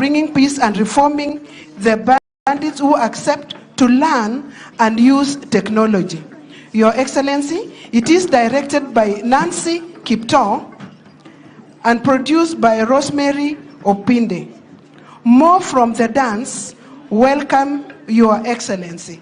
bringing peace and reforming the bandits who accept to learn and use technology. Your Excellency, it is directed by Nancy Kipto and produced by Rosemary Opinde. More from the dance. Welcome, Your Excellency.